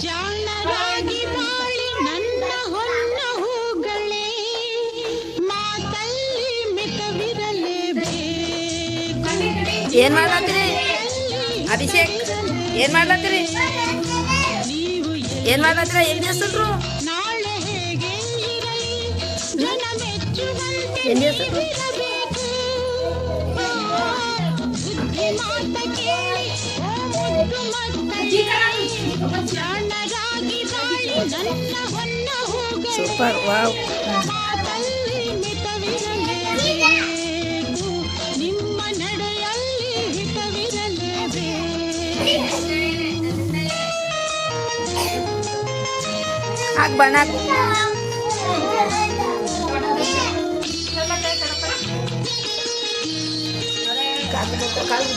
ಜಾಣರಾಗಿ ಬಾಳಿ ನನ್ನ ಹೊನ್ನ ಹೂಗಳೇ ಮಾತಲ್ಲಿ ಮಿತವಿರಲೇಬೇಕು. ಏನ್ ಮಾಡ್ಲತ್ತೀರಿ ಅಭಿಷೇಕ್? ಏನ್ ಮಾಡ್ಲತ್ತೀರಿ? ಏನ್ ಮಾಡ್ಲತ್ತೀರ? ಏನ್ ಹೆಸರು? ನಾಳೆ ಹೇಗೆ ಇರಲಿ ಜನ ಮೆಚ್ಚುವಂತೆ ಏನ್ ಹೆಸರು? ನೀವಿರಬೇಕು. ಬುದ್ಧಿ ಮಾತ ಕೇಳಿ ಓ ಮುದ್ದು ಮಕ್ಕಳೇ, ಜಾಣರಾಗಿ ಬಾಳಿ ನನ್ನ ಹೊನ್ನ ಹೂಗಳೇ ಸೂಪರ್, ವಾವ್. ಮಾತಲ್ಲಿ ಮಿತವಿರಲೇಬೇಕು. ನಿಮ್ಮ ನಡೆಯಲ್ಲಿ ಹಿತವಿರಲೇಬೇಕು. ಹಾಕ್ ಬಣ್ಣ ಕಾಲು